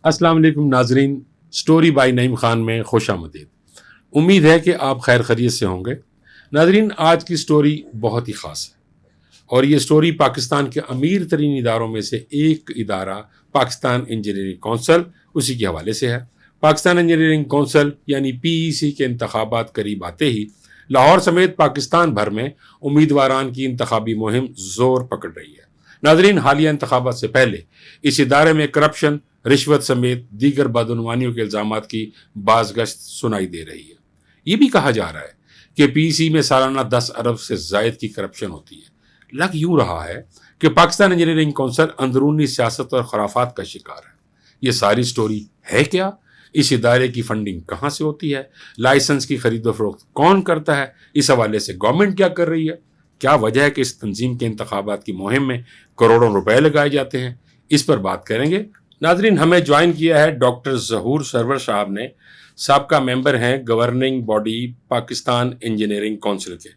अस्सलाम वालेकुम नाजरीन, स्टोरी बाय नईम खान में खुश आमदीद। उम्मीद है कि आप खैर खैरियत से होंगे। नाजरीन, आज की स्टोरी बहुत ही ख़ास है और ये स्टोरी पाकिस्तान के अमीर तरीन इदारों में से एक इदारा पाकिस्तान इंजीनियरिंग कौंसल उसी के हवाले से है। पाकिस्तान इंजीनियरिंग कौंसल यानी पीईसी के इंतखाबात करीब आते ही लाहौर समेत पाकिस्तान भर में उम्मीदवारान की इंतखाबी मुहिम जोर पकड़ रही है। नाजरीन, हालिया इंतखाबात से पहले इस इदारे में करप्शन, रिश्वत समेत दीगर बदउनवानियों के इल्जाम की बाज़गश्त सुनाई दे रही है। ये भी कहा जा रहा है कि पीसी में सालाना 10 अरब से जायद की करप्शन होती है। लग यूं रहा है कि पाकिस्तान इंजीनियरिंग कौंसल अंदरूनी सियासत और खराफात का शिकार है। ये सारी स्टोरी है क्या? इस इदारे की फंडिंग कहाँ से होती है? लाइसेंस की खरीदो फरोख्त कौन करता है? इस हवाले से गवर्नमेंट क्या कर रही है? क्या वजह है कि इस तंजीम के इंतखाबात की मुहिम में करोड़ों रुपए लगाए जाते हैं? इस पर बात करेंगे। नाजरीन, हमें ज्वाइन किया है डॉक्टर जहूर सरवर साहब ने। साबका मेंबर हैं governing body Pakistan engineering council के।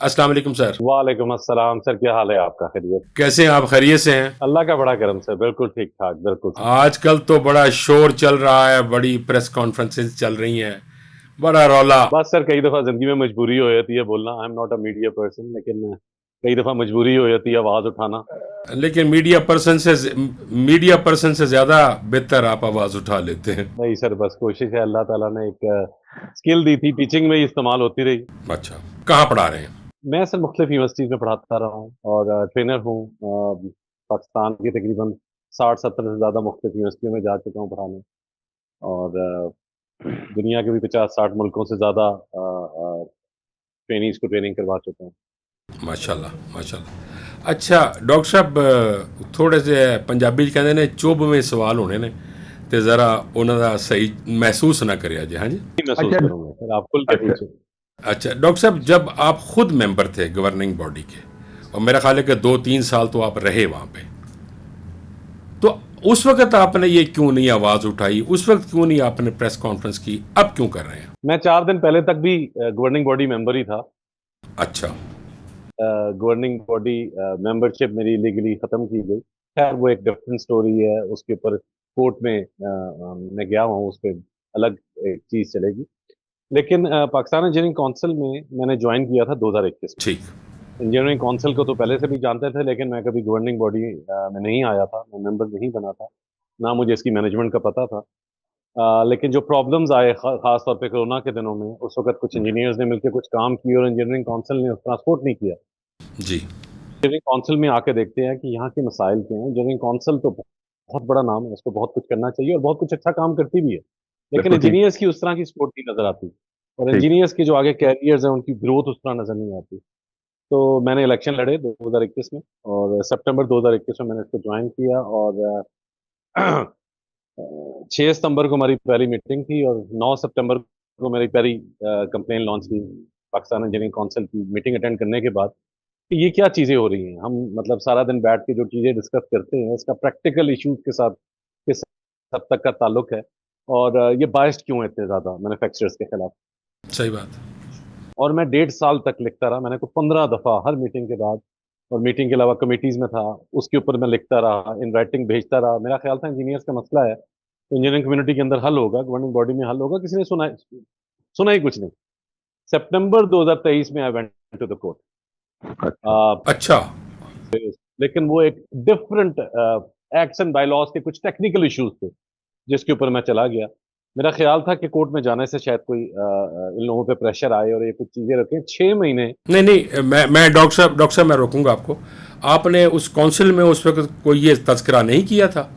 अस्सलाम वालेकुम सर। वालेकुम अस्सलाम सर, क्या हाल है आपका? खैरियत? कैसे हैं आप? खैरियत से हैं? अल्लाह का बड़ा करम सर, बिल्कुल ठीक ठाक, बिल्कुल सर। आजकल तो बड़ा शोर चल रहा है, बड़ी प्रेस कॉन्फ्रेंसेस चल रही हैं, बड़ा रौला। बस सर, कई दफा जिंदगी में मजबूरी हो जाती है बोलना। I am not a media person, लेकिन कई दफा मजबूरी हो जाती है आवाज उठाना। लेकिन मीडिया पर्सन से ज्यादा बेहतर आप आवाज उठा लेते हैं। नहीं सर, बस कोशिश है। अल्लाह ताला ने एक स्किल दी थी, टीचिंग में ही इस्तेमाल होती रही। अच्छा, कहाँ पढ़ा रहे हैं? मैं सर मुख्तलिफ यूनिवर्सिटीज में पढ़ाता रहा हूँ और ट्रेनर हूँ। पाकिस्तान की तकरीबन 60-70 से ज़्यादा मुख्तलिफ यूनिवर्सिटियों में जा चुका हूँ पढ़ाने। और दुनिया के भी 50-60 मुल्कों से ज़्यादा ट्रेनीज को ट्रेनिंग करवा चुका हूँ। माशाल्लाह, माशाल्लाह। अच्छा डॉक्टर साहब, थोड़े से पंजाबी कहते ने चुभ में सवाल होने ने ते ज़रा उन्हां दा सही महसूस ना करिया जे। हाँ जी। महसूस अच्छा। करूंगा सर, आप खुल के अच्छा। पूछें। अच्छा डॉक्टर साहब, जब आप खुद मेंबर थे गवर्निंग बॉडी के और मेरा ख्याल है कि 2-3 साल तो आप रहे वहाँ पे, तो उस वक्त आपने ये क्यों नहीं आवाज़ उठाई? उस वक्त क्यों नहीं आपने प्रेस कॉन्फ्रेंस की? अब क्यों कर रहे हैं? मैं 4 दिन पहले तक भी गवर्निंग बॉडी मेंबर ही था। अच्छा। गवर्निंग बॉडी मेंबरशिप मेरी लीगली खत्म की गई। खैर, वो एक डिफरेंट स्टोरी है। उसके ऊपर कोर्ट में मैं गया हूँ, उस पर अलग एक चीज चलेगी। लेकिन पाकिस्तान इंजीनियरिंग काउंसिल में मैंने ज्वाइन किया था 2021 में। ठीक। इंजीनियरिंग काउंसिल को तो पहले से भी जानते थे, लेकिन मैं कभी गवर्निंग बॉडी में नहीं आया था, मैं मेंबर नहीं बना था। ना मुझे इसकी मैनेजमेंट का पता था। लेकिन जो प्रॉब्लम्स आए खास तौर पे कोरोना के दिनों में, उस वक्त कुछ इंजीनियर्स ने मिलकर कुछ काम किया और इंजीनियरिंग काउंसिल ने उसका सपोर्ट नहीं किया। जी। इंजीनियरिंग काउंसिल में आके देखते हैं कि यहाँ के मसाइल क्या हैं। इंजीनियरिंग काउंसिल तो बहुत बड़ा नाम है, उसको बहुत कुछ करना चाहिए और बहुत कुछ अच्छा काम करती भी है। लेकिन बिल्कुल ठीक। इंजीनियर्स की उस तरह की सपोर्ट नहीं नजर आती, और ठीक। इंजीनियर्स के जो आगे कैरियर्स हैं उनकी ग्रोथ उस तरह नजर नहीं आती। तो मैंने इलेक्शन लड़े 2021 में, और सितंबर 2021 में मैंने इसको ज्वाइन किया। और 6 सितंबर को हमारी पहली मीटिंग थी और 9 सितंबर को मेरी पहली कंप्लेन लॉन्च की पाकिस्तान इंजीनियरिंग काउंसिल की मीटिंग अटेंड करने के बाद, कि ये क्या चीजें हो रही हैं। हम मतलब सारा दिन बैठ के जो चीजें डिस्कस करते हैं, इसका प्रैक्टिकल इश्यूज के साथ किस हद तक का ताल्लुक है, और ये बायस्ड क्यों है इतने ज्यादा मैन्युफैक्चरर्स के खिलाफ। सही बात। और मैं 1.5 साल तक लिखता रहा। मैंने को 15 दफा हर मीटिंग के बाद, और मीटिंग के अलावा कमेटीज में था, उसके ऊपर मैं लिखता रहा, इन राइटिंग भेजता रहा। मेरा ख्याल था इंजीनियर्स का मसला है तो इंजीनियरिंग कम्युनिटी के अंदर हल होगा, गवर्निंग बॉडी में हल होगा। किसी ने सुना ही कुछ नहीं। सितंबर 2023 में I went to the court. अच्छा। लेकिन वो एक डिफरेंट एक्ट्स एंड बायलॉज के कुछ टेक्निकल इश्यूज थे, जिसके ऊपर मैं चला गया। मेरा ख्याल था कि कोर्ट में जाने से शायद कोई इन लोगों पे प्रेशर आए और ये कुछ चीजें रखें। 6 महीने। नहीं नहीं, मैं डॉक्टर साहब मैं रोकूंगा आपको। आपने उस काउंसिल में उस वक्त कोई ये तज़किरा नहीं किया था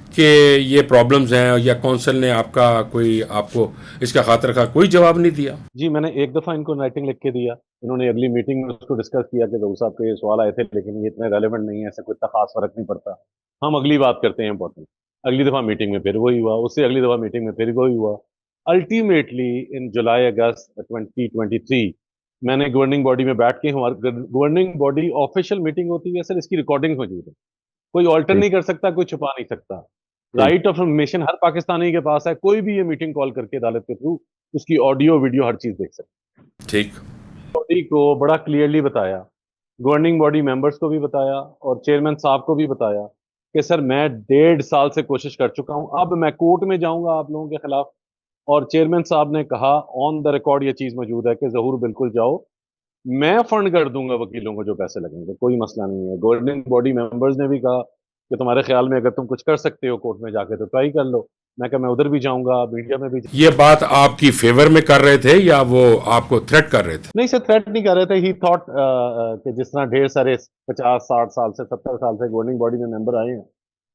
कि ये प्रॉब्लम्स हैं, या काउंसिल ने आपका कोई आपको इसका खातिर का कोई जवाब नहीं दिया? जी, मैंने एक दफा इनको राइटिंग लिख के दिया। इन्होंने अगली मीटिंग में उसको डिस्कस किया कि जहूर साहब के ये सवाल आए थे, लेकिन ये इतने रेलेवेंट नहीं है, ऐसा कोई इतना खास फर्क नहीं पड़ता, हम अगली बात करते हैं इंपॉर्टेंट। अगली दफा मीटिंग में फिर वही हुआ, उससे अगली दफा मीटिंग में फिर वही हुआ। अल्टीमेटली इन जुलाई अगस्त 2023 मैंने गवर्निंग बॉडी में बैठ के, हमारी गवर्निंग बॉडी ऑफिशियल मीटिंग होती है सर, इसकी रिकॉर्डिंग मौजूद है। कोई ऑल्टर नहीं कर सकता, कोई छुपा नहीं सकता। राइट ऑफ इंफॉर्मेशन हर पाकिस्तानी के पास है। कोई भी ये मीटिंग कॉल करके अदालत के थ्रू उसकी ऑडियो वीडियो हर चीज देख सकता ठीक। है। बॉडी को बड़ा क्लियरली बताया, गवर्निंग बॉडी मेंबर्स को भी बताया और चेयरमैन साहब को भी बताया कि सर मैं 1.5 साल से कोशिश कर चुका हूं, अब मैं कोर्ट में जाऊंगा आप लोगों के खिलाफ। और चेयरमैन साहब ने कहा, ऑन द रिकॉर्ड ये चीज मौजूद है कि जहूर बिल्कुल जाओ, मैं फंड कर दूंगा वकीलों को जो पैसे लगेंगे, कोई मसला नहीं है। गवर्निंग बॉडी मेंबर्स ने भी कहा कि तुम्हारे ख्याल में अगर तुम कुछ कर सकते हो कोर्ट में जाके तो ट्राई कर लो। मैं कहा मैं उधर भी जाऊंगा, मीडिया में भी। ये बात आपकी फेवर में कर रहे थे या वो आपको थ्रेट कर रहे थे? नहीं सर, थ्रेट नहीं कर रहे थे। ही थॉट कि जिस तरह ढेर सारे 50-60 साल से 70 साल से गवर्निंग बॉडी में मेंबर आए हैं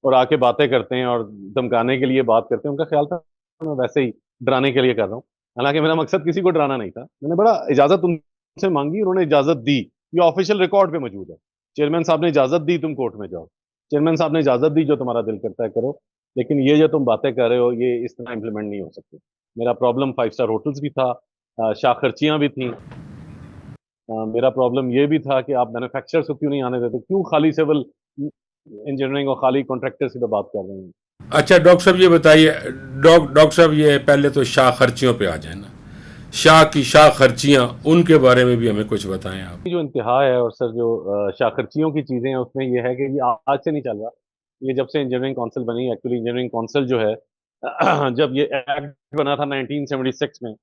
और आके बातें करते हैं और धमकाने के लिए बात करते हैं, उनका ख्याल था मैं वैसे ही डराने के लिए कर रहा हूँ। हालांकि मेरा मकसद किसी को डराना नहीं था। मैंने बड़ा इजाजत उनसे मांगी, उन्होंने इजाजत दी। ये ऑफिशियल रिकॉर्ड पे मौजूद है। चेयरमैन साहब ने इजाजत दी तुम कोर्ट में जाओ। चेयरमैन साहब ने इजाजत दी जो तुम्हारा दिल करता है करो, लेकिन ये जो तुम बातें कर रहे हो ये इस तरह इंप्लीमेंट नहीं हो सकती। मेरा प्रॉब्लम 5 स्टार होटल्स भी था, शाखर्चियां भी थी। मेरा प्रॉब्लम ये भी था कि आप मैन्युफैक्चरर्स को क्यों नहीं आने देते, क्यों खाली सिविल इंजीनियरिंग और खाली कॉन्ट्रैक्टर्स की तो बात कर रहे हैं। अच्छा डॉक्टर साहब ये बताइए, डॉक्टर साहब ये पहले तो शाह खर्चियों पे आ जाए ना, शाह की शाह खर्चियां, उनके बारे में भी हमें कुछ बताएं आप। जो इंतहा है और सर जो शाखर्चियों की चीजें हैं उसमें ये है कि ये आज से नहीं चल रहा। ये जब से इंजीनियरिंग काउंसिल बनी, एक्चुअली इंजीनियरिंग काउंसिल जो है जब ये एक्ट बना था 1976 में,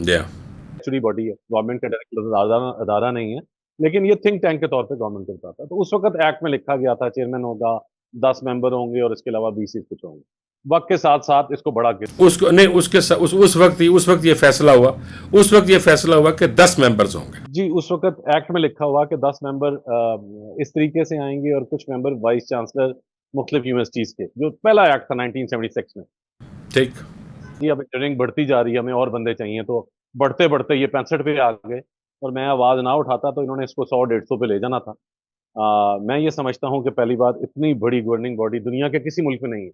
या एक्चुअली बॉडी है, गवर्नमेंट का डायरेक्ट अदारा नहीं है, लेकिन ये थिंक टैंक के तौर पे गवर्नमेंट करता था। तो उस वक्त एक्ट में लिखा गया था चेयरमैन होगा, 10 मेंबर होंगे और इसके अलावा 20 कुछ होंगे। वक्त के साथ साथ इसको बढ़ा के उसको नहीं, उस वक्त ये फैसला हुआ, उस वक्त ये फैसला हुआ कि 10 मेंबर्स होंगे। जी, उस वक्त एक्ट में लिखा हुआ कि 10 मेंबर इस तरीके से आएंगे और कुछ मेंबर वाइस चांसलर मुख्तलिफ यूनिवर्सिटीज के, जो पहला एक्ट था 1976 में। ठीक। जी, अब इंजीनियरिंग बढ़ती जा रही है, हमें और बंदे चाहिए, तो बढ़ते बढ़ते ये 65 पे आ गए। और मैं आवाज ना उठाता तो इन्होंने इसको 100-150 पे ले जाना था। मैं ये समझता हूँ कि पहली बात, इतनी बड़ी गवर्निंग बॉडी दुनिया के किसी मुल्क में नहीं है।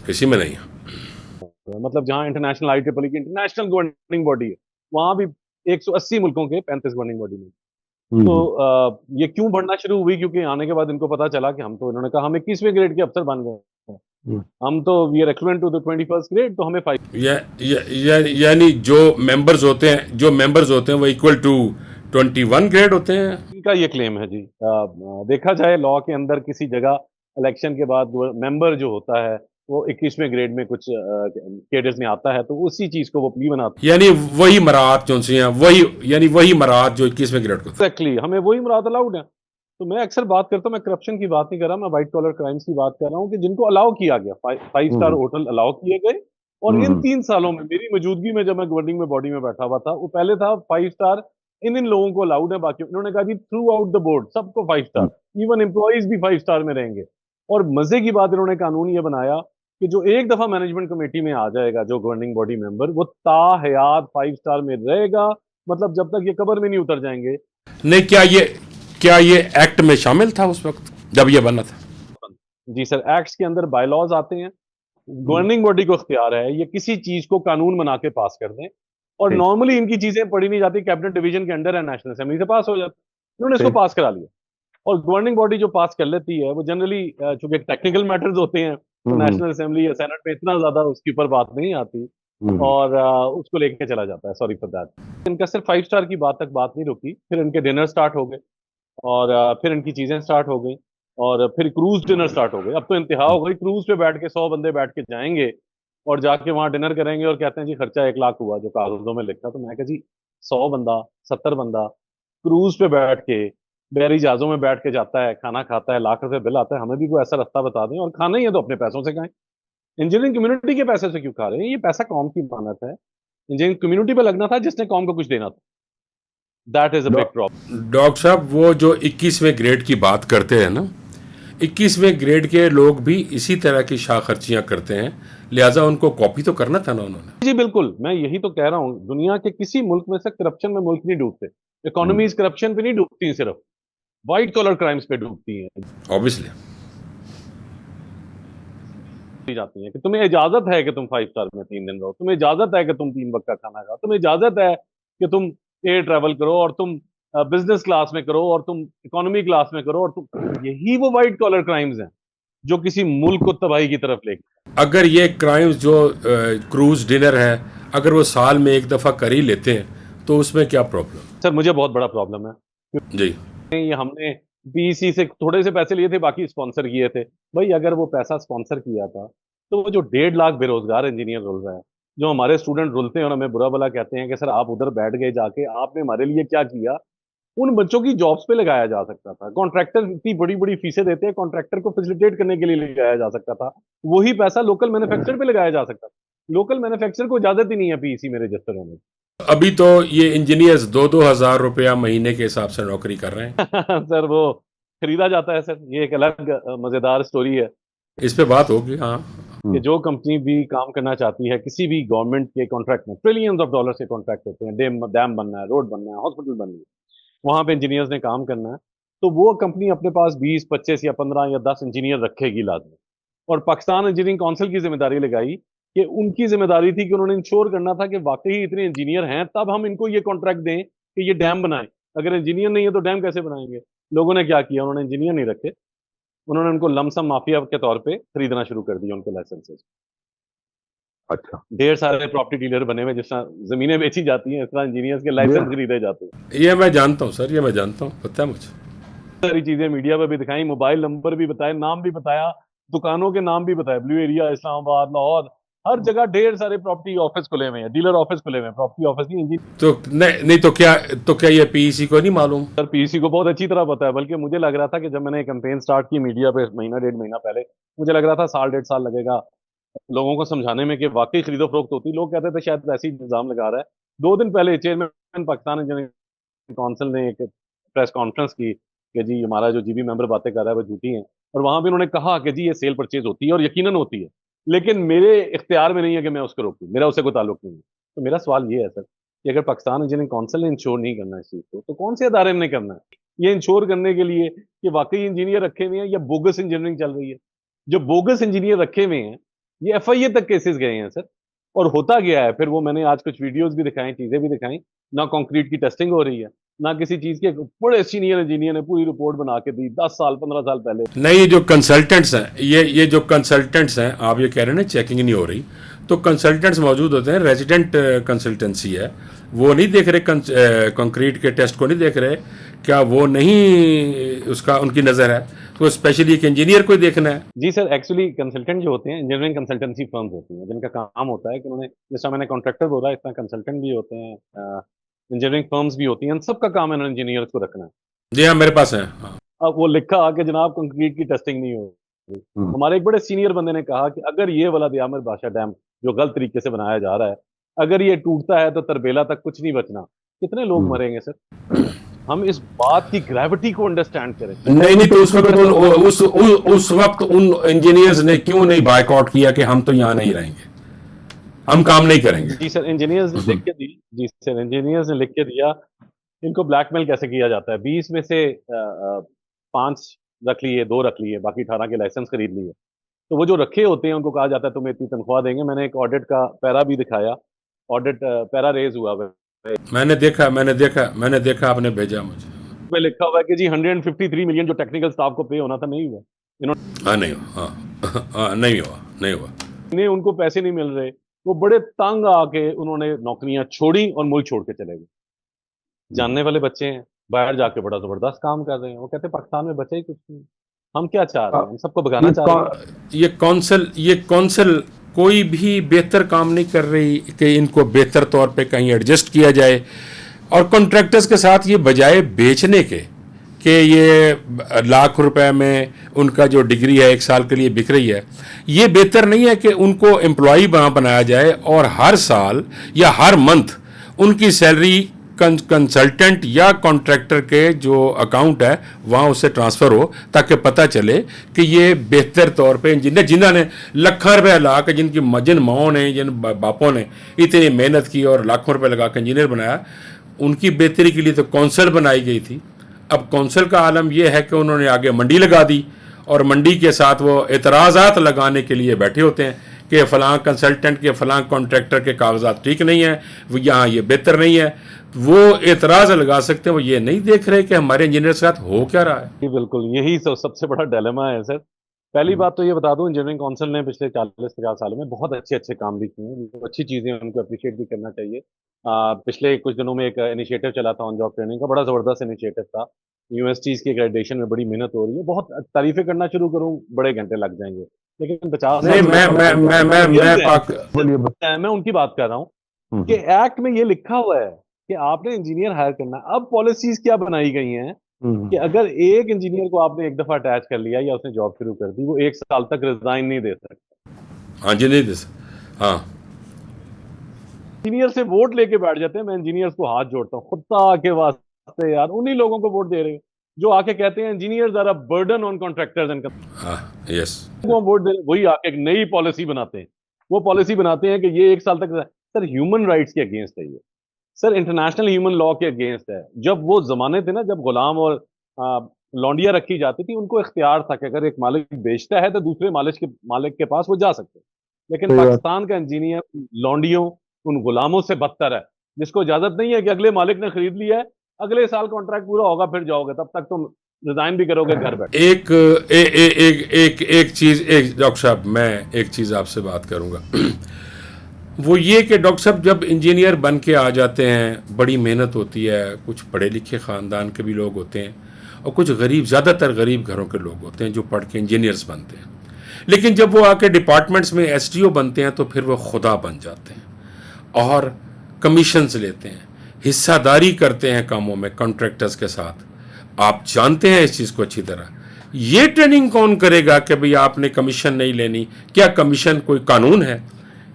किसी में नहीं है। मतलब जहाँ इंटरनेशनल IEEE की इंटरनेशनल गवर्निंग बॉडी है, वहां भी 180 मुल्कों के 35 गवर्निंग बॉडी में। तो ये क्यों बढ़ना शुरू हुई? क्योंकि आने के बाद इनको पता चला कि हम तो, इन्होंने कहा हम 21वें ग्रेड के अफसर बन गए हैं। हम तो we are equivalent to the 21st grade, तो हमें 5 यानी जो मेंबर्स होते हैं वो इक्वल टू 21 ग्रेड होते हैं। का ये क्लेम है जी। देखा जाए लॉ के अंदर किसी जगह इलेक्शन के बाद मेंबर जो होता है वो 21वें ग्रेड में कुछ कैडर्स में आता है, तो उसी चीज को वो प्ली बनाते हैं। यानी वही मराहत जो सी हैं, वही मराहत जो 21वें ग्रेड को। एग्जैक्टली, हमें वही मुराद अलाउड है। तो मैं अक्सर बात करता हूँ, मैं करप्शन की बात नहीं कर रहा, मैं व्हाइट कॉलर क्राइम्स की बात कर रहा हूँ कि जिनको अलाउ किया गया, 5 स्टार होटल अलाउ किए गए। और इन 3 सालों में मेरी मौजूदगी में, जब मैं गवर्निंग में बॉडी में बैठा हुआ था, वो पहले था 5 स्टार इन लोगों को अलाउड है, बाकी इन्होंने कहा जी थ्रू आउट द बोर्ड सबको 5 स्टार, इवन एम्प्लॉइज भी 5 स्टार में रहेंगे। और मजे की बात, इन्होंने कानून ये बनाया कि जो एक दफा मैनेजमेंट कमेटी में आ जाएगा जो गवर्निंग बॉडी मेंबर, वो ताहयात 5 स्टार में रहेगा, मतलब जब तक ये कब्र में नहीं उतर जाएंगे। नहीं, क्या ये एक्ट में शामिल था उस वक्त जब ये बना था? जी सर, एक्ट्स के अंदर बायलॉज आते हैं, गवर्निंग बॉडी को इख्तियार है ये किसी चीज को कानून बना के पास कर दें। और नॉर्मली इनकी चीजें पढ़ी नहीं जाती, कैबिनेट डिवीजन के अंडर है, नेशनल असेंबली से पास हो जाती है, इन्होंने इसको पास करा लिया। और गवर्निंग बॉडी जो पास कर लेती है वो जनरली, चूंकि टेक्निकल मैटर्स होते हैं, तो नेशनल असेंबली या सेनेट में इतना ज्यादा उसके ऊपर बात नहीं आती, और उसको लेके चला जाता है। Sorry for that. इनका सिर्फ 5 स्टार की बात तक बात नहीं रुकी, फिर इनके डिनर स्टार्ट हो गए, और फिर इनकी चीजें स्टार्ट हो गई, और फिर क्रूज डिनर स्टार्ट हो गए। अब तो इंतहा हो गई, क्रूज पे बैठ के 100 बंदे बैठ के जाएंगे और जाके वहां डिनर करेंगे और कहते हैं जी खर्चा 1 लाख हुआ जो कागजों में लिखा। तो मैं कहा जी 100 बंदा, 70 बंदा क्रूज पे बैठ के बहरी जहाजों में बैठ के जाता है, खाना खाता है, लाख रुपए बिल आता है, हमें भी कोई ऐसा रास्ता बता दें, और खाना ही है तो अपने पैसों से खाएं। इंजीनियरिंग कम्युनिटी के पैसे से क्यों खा रहे हैं? ये पैसा कौम की मानत है, इंजीनियरिंग कम्युनिटी पे लगना था जिसने कौम को कुछ देना था। That is a big problem. Doctor साहब वो जो 21वें ग्रेड की बात करते हैं ना, 21वें ग्रेड के लोग भी इसी तरह की शाह खर्चियां करते हैं, लिहाजा उनको कॉपी तो करना था ना उन्होंने। जी बिल्कुल, मैं यही तो कह रहा हूँ, दुनिया के किसी मुल्क में से करप्शन में मुल्क नहीं डूबते। इकोनॉमीज करप्शन पे नहीं डूबती, सिर्फ व्हाइट कॉलर क्राइम्स पे डूबती हैं, ऑब्वियसली जाती हैं। कि तुम्हें इजाजत है कि तुम 5 स्टार में 3 दिन रहो, तुम्हें इजाजत है कि तुम 3 वक्त का खाना खाओ, तुम्हें इजाजत है कि तुम एयर ट्रैवल करो, और तुम बिजनेस क्लास में करो, और तुम इकोनॉमी क्लास में करो, और तुम, यही वो व्हाइट कॉलर क्राइम्स हैं जो किसी मुल्क को तबाही की तरफ ले। अगर ये क्राइम्स जो क्रूज डिनर है, अगर वो साल में एक दफा कर ही लेते हैं तो उसमें क्या प्रॉब्लम? सर मुझे बहुत बड़ा प्रॉब्लम है जी। ये हमने पीईसी से थोड़े से पैसे लिए थे, बाकी स्पॉन्सर किए थे। भाई अगर वो पैसा स्पॉन्सर किया था, तो वो जो 1.5 लाख बेरोजगार इंजीनियर रुल रहा है, जो हमारे स्टूडेंट रुलते हैं और हमें बुरा भला कहते हैं कि सर आप उधर बैठ गए जाके, आपने हमारे लिए क्या किया, उन बच्चों की जॉब्स पे लगाया जा सकता था। कॉन्ट्रैक्टर इतनी बड़ी बड़ी फीसें देते हैं, कॉन्ट्रैक्टर को फैसिलिटेट करने के लिए लगाया जा सकता था। वही पैसा लोकल मैन्युफैक्चर पे लगाया जा सकता था। लोकल मैन्युफैक्चर को इजाजत ही नहीं है पीईसी में रजिस्टर होने अभी तो ये इंजीनियर्स 2-2 हज़ार रुपया महीने के हिसाब से नौकरी कर रहे हैं। की। सर वो खरीदा जाता है सर, ये एक अलग मजेदार स्टोरी है इस पे बात होगी, हाँ। कि जो कंपनी भी काम करना चाहती है किसी भी गवर्नमेंट के कॉन्ट्रैक्ट में, ट्रिलियंस ऑफ डॉलर्स के कॉन्ट्रैक्ट होते हैं, डैम डैम बनना है, रोड बनना है, हॉस्पिटल बनना है, वहां पे इंजीनियर्स ने काम करना है, तो वो कंपनी अपने पास 20 25 या 15 या 10 इंजीनियर रखेगी लाजमी। और पाकिस्तान इंजीनियरिंग काउंसिल की जिम्मेदारी लगाई कि उनकी जिम्मेदारी थी कि उन्होंने इंश्योर करना था कि वाकई इतने इंजीनियर हैं, तब हम इनको ये कॉन्ट्रैक्ट दें कि ये डैम बनाएं। अगर इंजीनियर नहीं है तो डैम कैसे बनाएंगे? लोगों ने क्या किया, उन्होंने इंजीनियर नहीं रखे, उन्होंने उनको लमसम माफिया के तौर पे खरीदना शुरू कर दिया उनके लाइसेंसेस। अच्छा। ढेर सारे प्रॉपर्टी डीलर बने हुए, जिस तरह जमीनें बेची जाती हैं इस तरह इंजीनियर्स के लाइसेंस खरीदे जाते हैं। ये मैं जानता हूँ सर, ये मैं जानता हूँ, पता है मुझे। सारी चीजें मीडिया पे भी दिखाई, मोबाइल नंबर भी बताए, नाम भी बताया, दुकानों के नाम भी बताए, ब्लू एरिया, इस्लामाबाद, लाहौर, हर जगह ढेर सारे प्रॉपर्टी ऑफिस खुले हुए हैं, डीलर ऑफिस खुले हुए हैं, प्रॉपर्टी ऑफिस नहीं, इंजीनियर। तो नहीं नहीं, तो क्या ये पीईसी को नहीं मालूम? सर पीसी को बहुत अच्छी तरह पता है, बल्कि मुझे लग रहा था कि जब मैंने कैंपेन स्टार्ट की मीडिया पे महीना 1.5 महीना पहले, मुझे लग रहा था 1.5 साल लगेगा लोगों को समझाने में कि वाकई खरीदो फरोख्त होती। लोग कहते थे शायद वैसे ही निजाम लगा रहा है। 2 दिन पहले चेयरमैन पाकिस्तान इंजीनियरिंग काउंसिल ने एक प्रेस कॉन्फ्रेंस की कि जी हमारा जो जीबी मेंबर बातें कर रहा है वो झूठी है, और वहां भी उन्होंने कहा कि जी ये सेल परचेज होती है और यकीनन होती है, लेकिन मेरे इख्तियार में नहीं है कि मैं उसको रोकूं, मेरा उससे कोई ताल्लुक नहीं है। तो मेरा सवाल ये है सर कि अगर पाकिस्तान इंजीनियरिंग काउंसिल ने इंश्योर नहीं करना इस चीज को, तो कौन से अदारे ने करना है ये इंश्योर करने के लिए कि वाकई इंजीनियर रखे हुए हैं या बोगस इंजीनियरिंग चल रही है? जो बोगस इंजीनियर रखे हुए हैं, ये एफआईए तक केसेस गए हैं सर। और होता गया है फिर वो, मैंने आज कुछ वीडियोस भी दिखाई, चीजें भी दिखाई, ना कंक्रीट की टेस्टिंग हो रही है, ना किसी चीज के। बड़े सीनियर इंजीनियर ने पूरी रिपोर्ट बना के दी 10 साल 15 साल पहले। नहीं, ये जो कंसल्टेंट्स हैं, ये जो कंसल्टेंट्स हैं, आप ये कह रहे हैं ना चेकिंग नहीं हो रही, तो कंसल्टेंट्स मौजूद होते हैं, रेजिडेंट कंसल्टेंसी है, वो नहीं देख रहे कंक्रीट के टेस्ट को नहीं देख रहे, क्या वो नहीं, उसका उनकी नज़र है, तो स्पेशली एक इंजीनियर को ही देखना है। जी सर, एक्चुअली कंसल्टेंट जो होते हैं इंजीनियरिंग कंसल्टेंसी फर्म्स होती हैं, जिनका काम होता है कि उन्होंने, जैसा मैंने कॉन्ट्रैक्टर बोला, इतना कंसल्टेंट भी होते हैं, इंजीनियरिंग फर्म्स भी होती हैं, इन सबका काम है इंजीनियर्स को रखना है। जी हाँ, मेरे पास है, हाँ। अब वो लिखा कि जनाब कंक्रीट की टेस्टिंग नहीं हो। हमारे एक बड़े सीनियर बंदे ने कहा कि अगर ये वाला दियामर बादशाह डैम जो गलत तरीके से बनाया जा रहा है, अगर ये टूटता है तो तरबेला तक कुछ नहीं बचना। कितने लोग मरेंगे सर? हम इस बात की ग्रेविटी को अंडरस्टैंड करें। नहीं नहीं, तो उस वक्त उन इंजीनियर्स ने क्यों नहीं बायकॉट किया कि हम तो यहाँ नहीं रहेंगे, हम काम नहीं करेंगे? जी सर, इंजीनियर्स ने लिख के दी। जी सर, इंजीनियर्स ने लिख के दिया। इनको ब्लैकमेल कैसे किया जाता है? 20 में से 5 रख लिए, 2 रख लिए, बाकी 18 के लाइसेंस खरीद लिए। तो वो जो रखे होते हैं उनको कहा जाता है तुम्हें इतनी तनख्वाह देंगे। मैंने एक ऑडिट का पैरा भी दिखाया, ऑडिट पैरा रेज हुआ है, मैंने देखा, आपने भेजा मुझे। में लिखा हुआ है कि जी 153 मिलियन जो टेक्निकल स्टाफ को पे होना था नहीं हुआ। हाँ नहीं हुआ, हाँ नहीं हुआ। इन्हें उनको पैसे नहीं मिल रहे, वो बड़े तंग आके उन्होंने नौकरियां छोड़ी और मुल्क छोड़ के चले गए। जानने वाले बच्चे हैं, बाहर जाके बड़ा जबरदस्त काम कर रहे हैं। वो कहते हैं पाकिस्तान में बचा ही कुछ नहीं। हम क्या चाह रहे हैं? हम सबको भगाना चाह रहे हैं। ये कौंसिल कोई भी बेहतर काम नहीं कर रही कि इनको बेहतर तौर पे कहीं एडजस्ट किया जाए, और कॉन्ट्रैक्टर्स के साथ ये बजाय बेचने के कि ये लाख रुपए में उनका जो डिग्री है 1 साल के लिए बिक रही है, ये बेहतर नहीं है कि उनको एम्प्लॉई बनाया जाए और हर साल या हर मंथ उनकी सैलरी कंसल्टेंट या कॉन्ट्रैक्टर के जो अकाउंट है वहाँ उससे ट्रांसफ़र हो, ताकि पता चले कि ये बेहतर तौर पे इंजीनियर जिन्होंने लाखों रुपये ला के, जिन माओं ने, जिन बापों ने इतनी मेहनत की और लाखों रुपए लगा के इंजीनियर बनाया, उनकी बेहतरी के लिए तो कौंसल बनाई गई थी। अब कौंसल का आलम यह है कि उन्होंने आगे मंडी लगा दी, और मंडी के साथ वो एतराज़ात लगाने के लिए बैठे होते हैं कि फ़लाँ कंसल्टेंट के, फ़लाँ कॉन्ट्रैक्टर के कागजात ठीक नहीं हैं, वो यहाँ ये बेहतर नहीं है। वो एतराज़ लगा सकते हैं, वो ये नहीं देख रहे कि हमारे इंजीनियर के साथ हो क्या रहा है। बिल्कुल, यही सबसे बड़ा डिलेमा है सर पहली बात तो ये बता दूं, इंजीनियरिंग काउंसिल ने पिछले 40-50 सालों में बहुत अच्छे अच्छे काम भी किए हैं, जो अच्छी चीजें हैं उनको अप्रिशिएट भी करना चाहिए। पिछले कुछ दिनों में एक इनिशिएटिव चला था ऑन जॉब ट्रेनिंग का, बड़ा जबरदस्त इनिशिएटिव था। यूनिवर्सिटीज की एक्रेडिटेशन में बड़ी मेहनत हो रही है, बहुत तारीफें करना शुरू करूं बड़े घंटे लग जाएंगे, लेकिन 50 साल नहीं, में मैं पाक मैं उनकी बात कर रहा हूँ कि हम्म, एक्ट में ये लिखा हुआ है कि आपने इंजीनियर हायर करना है। अब पॉलिसीज क्या बनाई गई हैं कि अगर एक इंजीनियर को आपने एक दफा अटैच कर लिया या उसने जॉब शुरू कर दी, वो 1 साल तक रिजाइन नहीं दे सकता। हाँ जी, नहीं दिस, हाँ इंजीनियर से वोट लेके बैठ जाते हैं। मैं इंजीनियर्स को हाथ जोड़ता हूँ, खुदा के वास्ते यार, उन्हीं लोगों को वोट दे रहे हो जो आके कहते हैं engineers are a burden on contractors and हाँ, यस, को वोट दे रहे हैं, वही आके एक नई पॉलिसी बनाते हैं। वो पॉलिसी बनाते हैं कि ये 1 साल तक। सर, ह्यूमन राइट्स के अगेंस्ट है ये। सर, इंटरनेशनल ह्यूमन लॉ के अगेंस्ट है। जब वो जमाने थे ना, जब गुलाम और लौंडिया रखी जाती थी, उनको इख्तियार था कि अगर एक मालिक बेचता है तो दूसरे मालिक के पास वो जा सकते हैं। लेकिन सही बात। पाकिस्तान का इंजीनियर लौंडियों, उन गुलामों से बदतर है, जिसको इजाजत नहीं है कि अगले मालिक ने खरीद लिया है, अगले साल कॉन्ट्रैक्ट पूरा होगा फिर जाओगे, तब तक तुम रिजाइन भी करोगे घर बैठे। एक ए, ए, एक एक एक चीज, एक डॉक्टर साहब, मैं एक चीज आपसे बात करूंगा। वो ये कि डॉक्टर साहब जब इंजीनियर बन के आ जाते हैं, बड़ी मेहनत होती है, कुछ पढ़े लिखे ख़ानदान के भी लोग होते हैं और कुछ गरीब, ज़्यादातर गरीब घरों के लोग होते हैं जो पढ़ के इंजीनियर्स बनते हैं। लेकिन जब वो आके डिपार्टमेंट्स में एसडीओ बनते हैं तो फिर वो खुदा बन जाते हैं और कमीशंस लेते हैं, हिस्सादारी करते हैं कामों में कॉन्ट्रैक्टर्स के साथ। आप जानते हैं इस चीज़ को अच्छी तरह। ये ट्रेनिंग कौन करेगा कि भाई आपने कमीशन नहीं लेनी? क्या कमीशन कोई कानून है?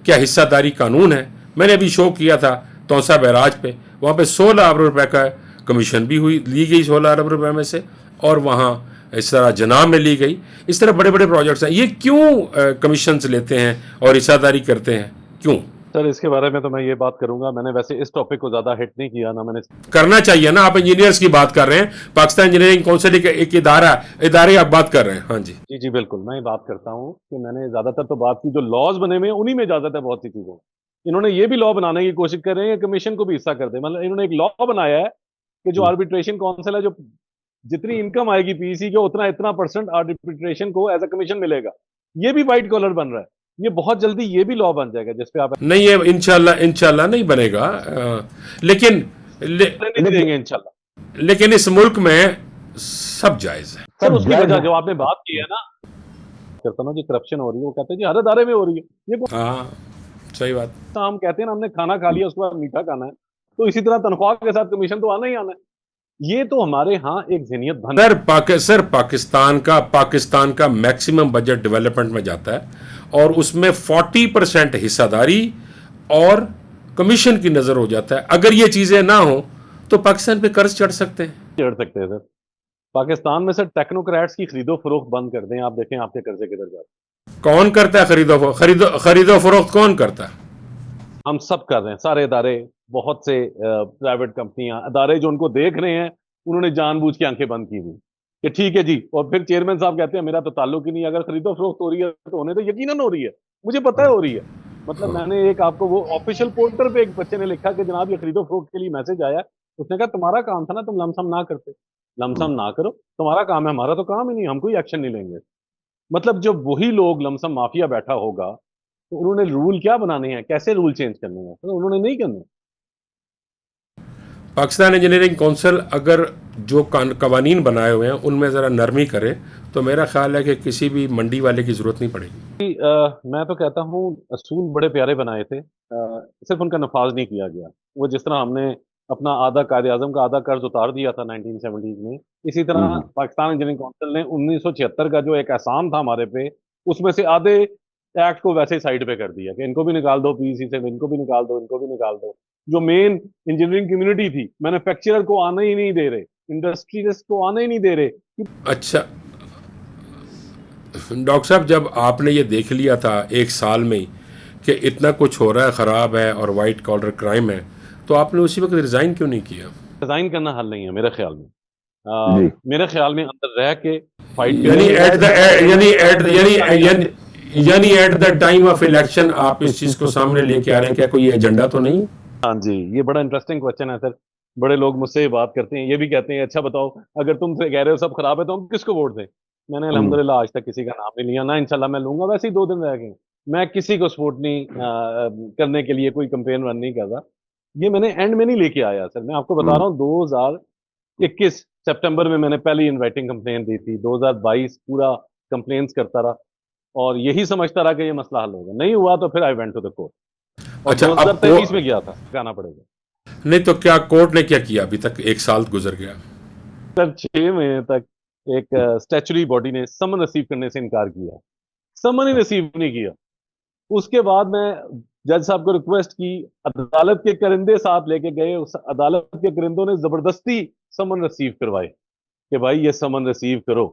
क्या हिस्सादारी कानून है? मैंने अभी शो किया था तौसा बैराज पे, वहाँ पे 16 अरब रुपए का कमीशन भी हुई, ली गई 16 अरब रुपए में से, और वहाँ इस तरह जनाब में ली गई। इस तरह बड़े बड़े प्रोजेक्ट्स हैं। ये क्यों कमीशंस लेते हैं और हिस्सादारी करते हैं, क्यों? सर, इसके बारे में तो मैं ये बात करूंगा, मैंने वैसे इस टॉपिक को ज्यादा हिट नहीं किया ना मैंने। करना चाहिए ना, आप इंजीनियर्स की बात कर रहे हैं, पाकिस्तान इंजीनियरिंग काउंसिल एक इदारे आप बात कर रहे हैं। हाँ जी, जी जी बिल्कुल, मैं ये बात करता हूँ कि मैंने ज्यादातर तो बात की जो लॉज बने हुए हैं उन्हीं में इजाजत है बहुत सी चीजों। इन्होंने ये भी लॉ बनाने की कोशिश कर रहे हैं कि कमीशन को भी हिस्सा कर दे। मतलब इन्होंने एक लॉ बनाया है कि जो आर्बिट्रेशन काउंसिल है, जो जितनी इनकम आएगी पीसी के, उतना इतना परसेंट आर्बिट्रेशन को एज अ कमीशन मिलेगा। ये भी व्हाइट कॉलर बन रहा है। ये बहुत जल्दी ये भी लॉ बन जाएगा जिसपे आप नहीं, ये इंशाल्लाह इंशाल्लाह नहीं बनेगा, लेकिन नहीं देंगे इंशाल्लाह। लेकिन इस मुल्क में सब जायज़ है। सर, सब उसकी जायज वजह है। जो आपने बात की है ना, करता ना जी, करप्शन हो रही है, वो कहते हैं जी हर अदारे में हो रही है। ये कौन हाँ, सही बात। सा हम कहते हैं ना, हमने खाना खा लिया उसके बाद मीठा खाना है, तो इसी तरह तनख्वाह के साथ कमीशन तो आना ही आना है। ये तो हमारे यहाँ एक जहनियत बन। सर, पाकिस्तान का मैक्सिमम बजट डेवलपमेंट में जाता है और उसमें 40% हिस्सादारी और कमीशन की नज़र हो जाता है। अगर ये चीज़ें ना हो तो पाकिस्तान पे कर्ज चढ़ सकते हैं। चढ़ सकते हैं सर। पाकिस्तान में सर टेक्नोक्रेट्स की खरीदो फरोख्त बंद कर दें, आप देखें आपके कर्जे किधर जाते कौन करता है खरीदो फरोख्त? कौन करता है? हैं। हम सब कर रहे हैं, सारे इदारे, बहुत से प्राइवेट कंपनियां, इदारे जो उनको देख रहे हैं, उन्होंने जानबूझ के आंखें बंद की हुई कि ठीक है जी। और फिर चेयरमैन साहब कहते हैं मेरा तो ताल्लुक ही नहीं, अगर खरीदो फरोख्त हो रही है तो होने तो यकीनन हो रही है, मुझे पता है हो रही है। मतलब मैंने एक आपको वो ऑफिशियल पोर्टल पे एक बच्चे ने लिखा कि जनाब ये खरीदो फरोख्त के लिए मैसेज आया। उसने कहा तुम्हारा काम था ना, तुम लमसम ना करते। लमसम ना करो, तुम्हारा काम है, हमारा तो काम ही नहीं, हम कोई एक्शन नहीं लेंगे। मतलब जब वही लोग लमसम माफिया बैठा होगा तो उन्होंने रूल क्या बनाने हैं, कैसे रूल चेंज करने हैं, तो उन्होंने नहीं करने। पाकिस्तान इंजीनियरिंग काउंसिल अगर जो कवानीन बनाए हुए हैं उनमें ज़रा नरमी करे तो मेरा ख्याल है कि किसी भी मंडी वाले की ज़रूरत नहीं पड़ेगी। मैं तो कहता हूँ असूल बड़े प्यारे बनाए थे, सिर्फ उनका नफाज नहीं किया गया। वो जिस तरह हमने अपना आधा कायदे आजम का आधा कर्ज उतार दिया था 1970s में, इसी तरह पाकिस्तान इंजीनियरिंग काउंसिल ने 1976 का जो एक एहसान था हमारे पे, उसमें से आधे एक्ट को वैसे ही साइड पे कर दिया कि इनको भी निकाल दो पीसी से, इनको भी निकाल दो, इनको भी निकाल दो। जो मेन इंजीनियरिंग कम्युनिटी थी, मैन्युफैक्चरर को आने ही नहीं दे रहे, इंडस्ट्रीज को आने ही नहीं दे रहे। अच्छा डॉक्टर साहब, जब आपने ये देख लिया था एक साल में ही कि इतना कुछ हो रहा है, ख़राब है और वाइट कॉलर क्राइम है, तो आपने उसी वक्त रिज़ाइन क्यों नहीं किया? डिजाइन करना हल नहीं है मेरे ख्याल में। जी। मेरे ख्याल में अंदर रह के फाइट यानी एट द यानी at the time of election आप इस चीज़ को सामने लेके आ रहे हैं, क्या कोई एजेंडा तो नहीं? हाँ जी, ये बड़ा इंटरेस्टिंग क्वेश्चन है सर। बड़े लोग मुझसे ये बात करते हैं, ये भी कहते हैं अच्छा बताओ, अगर तुम कह रहे हो सब खराब है तो हम किसको वोट दें। मैंने अल्हम्दुलिल्लाह आज तक किसी का नाम नहीं लिया, ना इंशाल्लाह मैं लूंगा। वैसे ही 2 दिन रह गए, मैं किसी को सपोर्ट नहीं करने के लिए कोई कंपेन रन नहीं कर रहा। ये मैंने एंड में नहीं लेके आया सर, मैं आपको बता रहा हूँ। 2021 सितंबर में मैंने पहली इनवाइटिंग कंप्लेन दी थी। 2022 पूरा कंप्लेन्स करता रहा और यही समझता रहा कि ये मसला हल होगा। नहीं हुआ तो फिर I went to the court और अच्छा, अब 2023 में गया था, जाना पड़ेगा नहीं तो क्या कोर्ट ने क्या किया? अभी तक 1 साल गुजर गया। सर। 6 महीने तक एक स्टैचुरी बॉडी ने समन रिसीव करने से इनकार किया, समन ही रिसीव नहीं किया। उसके बाद मैं जज साहब को रिक्वेस्ट की, अदालत के करिंदे साथ लेके गए, उस अदालत के करिंदों ने जबरदस्ती समन रिसीव करवाए कि भाई ये समन रिसीव करो।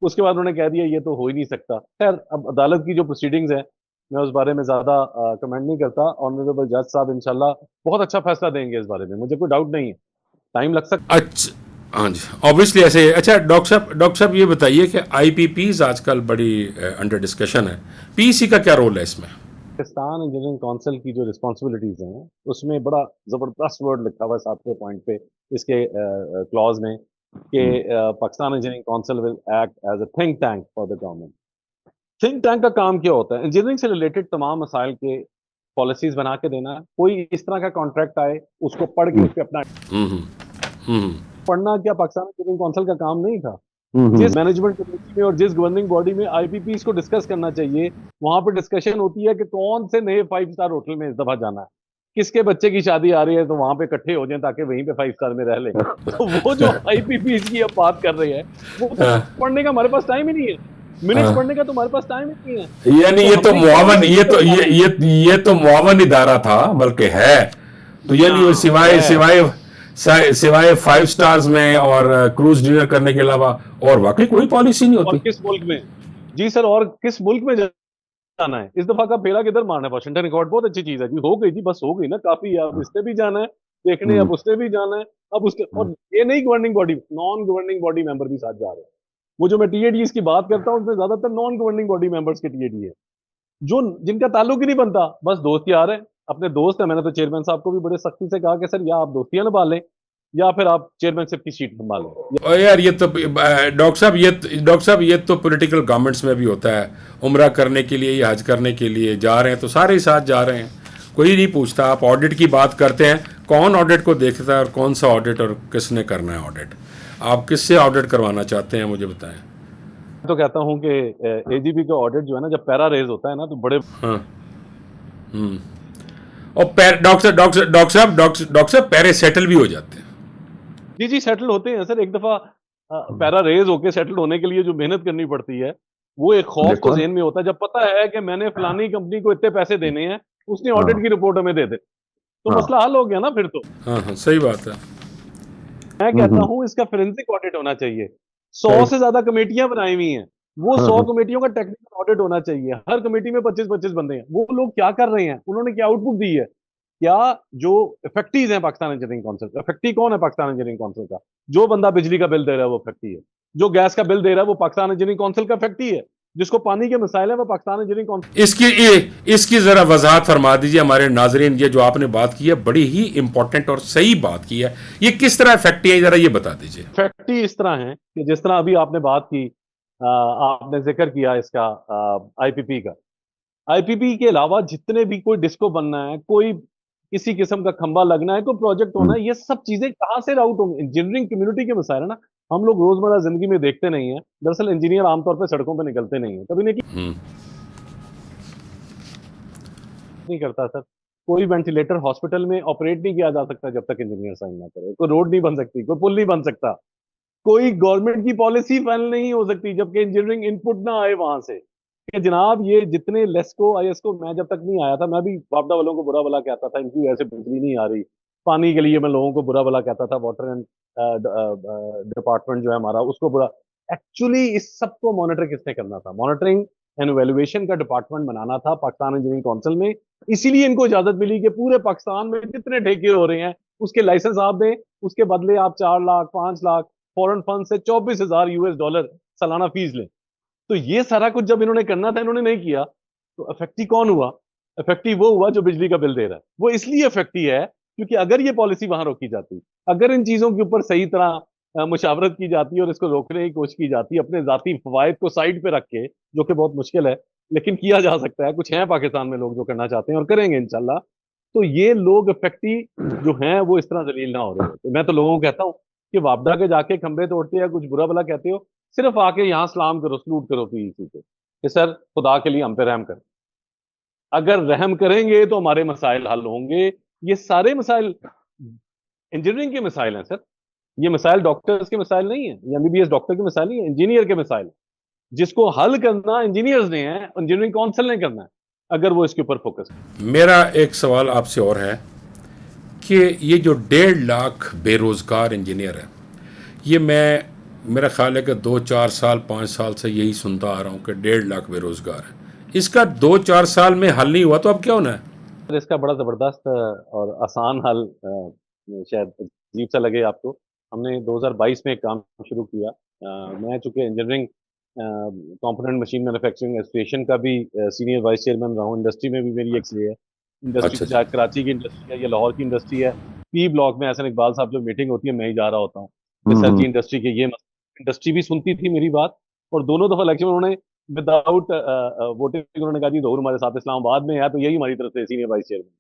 उसके बाद उन्होंने कह दिया ये तो हो ही नहीं सकता। खैर, अब अदालत की जो प्रोसीडिंग्स है मैं उस बारे में ज्यादा कमेंट नहीं करता। ऑनरेबल जज साहब इंशाल्लाह बहुत अच्छा फैसला देंगे इस बारे में, मुझे कोई डाउट नहीं है। टाइम लग सकता अच्छा, हाँ जी, ऑब्वियसली ऐसे। अच्छा डॉक्टर साहब ये बताइए कि आईपीपीज आजकल बड़ी अंडर डिस्कशन है, पीसी का क्या रोल है इसमें? है। पाकिस्तान इंजीनियरिंग काउंसिल की जो रिस्पॉन्सिबिलिटीज हैं उसमें बड़ा जबरदस्त वर्ड लिखा हुआ है 7वें पॉइंट पे, इसके क्लॉज में, कि Pakistan engineering council will act as a think tank for the government. Think tank का काम क्या होता है? इंजीनियरिंग से रिलेटेड तमाम मसाइल के पॉलिसीज बना के देना है। कोई इस तरह का कॉन्ट्रैक्ट आए उसको पढ़ के उस पर अपना हम्म हम्म हम्म पढ़ना, क्या पाकिस्तान इंजीनियरिंग काउंसिल का काम नहीं था? जिस मैनेजमेंट कमेटी में और जिस गवर्निंग बॉडी में आईपीपीस को डिस्कस करना चाहिए, वहां पर डिस्कशन होती है कि कौन से नए 5 स्टार होटल में इस दफा जाना है, किसके बच्चे की शादी आ रही है, तो वहां पे इकट्ठे हो जाएं ताकि वहीं पे 5 स्टार में रह लें। तो वो जो आईपीपीस की अब बात कर रहे हैं, वो तो हाँ, पढ़ने का हमारे पास टाइम ही नहीं है। मिनट्स हाँ। पढ़ने का तो हमारे पास टाइम ही नहीं है। यानी तो ये तो हमने मुआवन, पॉलिसी ये तो पर ये तो मुआवन इदारा था बल्कि है। तो यानी वो सिवाय है। सिवाय सिवाय 5 स्टार्स में और क्रूज डिनर करने के अलावा और वाकई कोई पॉलिसी नहीं और होती। किस मुल्क में? जी सर, और किस मुल्क में जाना है? इस दफा का फेरा किधर मारना है? वाशिंगटन रिकॉर्ड बहुत अच्छी चीज है जी, हो गई जी, बस हो गई ना, काफी है। अब इससे भी जाना है देखने, अब उससे भी जाना है। अब उसके, और ये नहीं governing body, non governing body member भी साथ जा रहे हैं। वो जो मैं टीएडीज की बात करता हूँ उसमें ज्यादातर नॉन गवर्निंग बॉडी मेंबर्स के टीएडी है, जो जिनका ताल्लुक ही नहीं बनता, बस दोस्त यार है, अपने दोस्त है। मैंने तो चेयरमैन साहब को भी बड़े सख्ती से कहा कि सर या आप दोस्तियां निभा लें या फिर आप चेयरमैनशिप की सीट निभा लें। और यार ये तो डॉक्टर साहब ये तो पॉलिटिकल गवर्नमेंट्स में भी होता है। उम्रा करने के लिए या हज करने के लिए जा रहे हैं तो सारे ही साथ जा रहे हैं, कोई नहीं पूछता। आप ऑडिट की बात करते हैं, कौन ऑडिट को देखता है और कौन सा ऑडिट और किसने करना है ऑडिट? आप किससे ऑडिट करवाना चाहते हैं मुझे बताएं। मैं तो कहता हूँ कि एजीपी का ऑडिट जो है ना, जब पैरा रेज होता है ना, तो बड़े हाँ। हम्म। और डॉक्टर साहब पैरे सेटल भी हो जाते हैं। जी जी सेटल होते हैं सर। एक दफा पैरा रेज होके सेटल होने के लिए जो मेहनत करनी पड़ती है, वो एक खौफ तो देखो। जेहन में होता है। जब पता है कि मैंने फलानी कंपनी को इतने पैसे देने हैं, उसने हाँ, ऑडिट की रिपोर्ट हमें दे दे, तो हाँ। मसला हल हो गया ना फिर तो। हाँ हाँ, सही बात है। मैं कहता हूं इसका फोरेंसिक ऑडिट होना चाहिए। 100 सही। से ज्यादा कमेटियां बनाई हुई हैं, वो हाँ, 100 हाँ। कमेटियों का टेक्निकल ऑडिट होना चाहिए। हर कमेटी में 25-25 बंदे हैं, वो लोग क्या कर रहे हैं, उन्होंने क्या आउटपुट दी है, क्या जो इफेक्टिव है पाकिस्तान इंजीनियरिंग काउंसिल। इफेक्टिव कौन है पाकिस्तान इंजीनियरिंग काउंसिल का? जो बंदा बिजली का बिल दे रहा है वो इफेक्टिव है, जो गैस का बिल दे रहा है वो पाकिस्तान इंजीनियरिंग काउंसिल का इफेक्टिव है, जिसको पानी के मसाइल है वो पाकिस्तान इंजीनियरिंग काउंसिल। इसकी जरा वजाहत फरमा दीजिए हमारे नाजरीन। ये जो आपने बात की है बड़ी ही इंपॉर्टेंट और सही बात की है, ये किस तरह इफेक्टिव है, जरा ये बता दीजिए। इफेक्टिव इस तरह है कि जिस तरह अभी आपने बात की, आपने जिक्र किया इसका आईपीपी का। आईपीपी के अलावा जितने भी कोई डिस्को बनना है, कोई किसी किस्म का खंबा लगना है, कोई प्रोजेक्ट होना है, ये सब चीजें कहाँ से राउट होंगी? इंजीनियरिंग कम्युनिटी के मसाइल है ना, हम लोग रोजमर्रा जिंदगी में देखते नहीं है। दरअसल इंजीनियर आमतौर पर सड़कों पर निकलते नहीं है, कभी हम्म नहीं करता सर। कोई वेंटिलेटर हॉस्पिटल में ऑपरेट नहीं किया जा सकता जब तक इंजीनियर साइन ना करे। कोई रोड नहीं बन सकती, कोई पुल नहीं बन सकता, कोई गवर्नमेंट की पॉलिसी फाइनल नहीं हो सकती जबकि इंजीनियरिंग इनपुट ना आए वहां से, कि जनाब ये जितने लेस्को आईएसको, मैं जब तक नहीं आया था मैं भी वापडा वालों को बुरा भला कहता था, इनकी वजह से बिजली नहीं आ रही। पानी के लिए मैं लोगों को बुरा भला कहता था, वाटर एंड डिपार्टमेंट जो है हमारा, उसको बुरा। एक्चुअली इस सब को मॉनिटर किसने करना था? मॉनिटरिंग एंड इवेल्युएशन का डिपार्टमेंट बनाना था पाकिस्तान इंजीनियरिंग काउंसिल में। इसीलिए इनको इजाजत मिली कि पूरे पाकिस्तान में जितने ठेके हो रहे हैं उसके लाइसेंस आप दें, उसके बदले आप 4 लाख 5 लाख फॉरेन फंड से $24,000 सालाना फीस लें। तो ये सारा कुछ जब इन्होंने करना था, इन्होंने नहीं किया, तो इफेक्टिव कौन हुआ? इफेक्टिव वो हुआ जो बिजली का बिल दे रहा है। वो इसलिए इफेक्टिव है क्योंकि अगर ये पॉलिसी वहां रोकी जाती, अगर इन चीजों के ऊपर सही तरह मुशावरत की जाती है और इसको रोकने की कोशिश की जाती है, अपने जाती फवायद को साइड पे रख के, जो कि बहुत मुश्किल है, लेकिन किया जा सकता है। कुछ हैं पाकिस्तान में लोग जो करना चाहते हैं और करेंगे इंशाल्लाह। तो ये लोग इफेक्टी जो हैं वो इस तरह जलील ना हो रहे होते। मैं तो लोगों को कहता हूँ कि वापडा के जाके खंबे तोड़ते या कुछ बुरा भला कहते हो, सिर्फ आके यहाँ सलाम करो, सलूट करो पीईसी को कि सर खुदा के लिए हम पे रहम करें। अगर रहम करेंगे तो हमारे मसाइल हल होंगे। ये सारे मसाइल इंजीनियरिंग के मसाइल हैं सर। ये मसाइल डॉक्टर्स के मसाइल नहीं है, ये एमबीबीएस डॉक्टर के मसाइल नहीं है, इंजीनियर के मसाइल है, जिसको हल करना इंजीनियर्स ने है, इंजीनियरिंग काउंसिल ने करना है, अगर वो इसके ऊपर फोकस करे। मेरा एक सवाल आपसे और है कि ये जो 1.5 लाख बेरोज़गार इंजीनियर है, ये मेरा ख्याल है कि 2-4 साल 5 साल से यही सुनता आ रहा हूँ कि 1.5 लाख बेरोज़गार है। इसका 2-4 साल में हल नहीं हुआ तो अब क्या होना है? सर इसका बड़ा ज़बरदस्त और आसान हल शायद अजीब सा लगे आपको। हमने 2022 में एक काम शुरू किया। मैं चूंकि engineering component machine manufacturing association का भी सीनियर वाइस चेयरमैन रहा हूँ। इंडस्ट्री में भी मेरी एक है। इंडस्ट्री अच्छा चाहे अच्छा। कराची की इंडस्ट्री है या लाहौर की इंडस्ट्री है, पी ब्लॉक में एहसन इकबाल साहब जो मीटिंग होती है मैं ही जा रहा होता हूँ कि सर जी इंडस्ट्री के ये इंडस्ट्री भी सुनती थी मेरी बात। और दोनों दफा इलेक्शन में उन्होंने विदाउट वोटिंग उन्होंने कहा जी जहूर हमारे साथ इस्लामाबाद में है, तो यही हमारी तरफ से सीनियर वाइस चेयरमैन।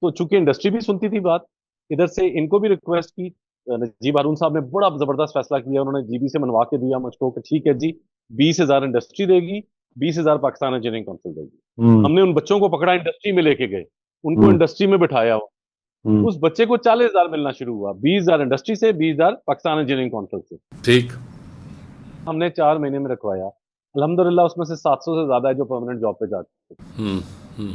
तो चूंकि इंडस्ट्री भी सुनती थी बात, इधर से इनको भी रिक्वेस्ट की। नजीब हारून साहब ने बड़ा जबरदस्त फैसला किया। उन्होंने जीबी से मनवा के दिया मुझको कि ठीक है जी 20,000 इंडस्ट्री देगी, 20,000 पाकिस्तान इंजीनियरिंग काउंसिल देगी। हमने उन बच्चों को पकड़ा, इंडस्ट्री में लेके गए, उनको इंडस्ट्री में बिठाया हुआ। उस बच्चे को 40,000 मिलना शुरू हुआ, 20,000 इंडस्ट्री से, 20,000 पाकिस्तान इंजीनियरिंग काउंसिल से। ठीक। हमने 4 महीने में रखवाया। अल्हम्दुलिल्लाह उसमें से 700 से ज्यादा है जो परमानेंट जॉब पे जाते हैं।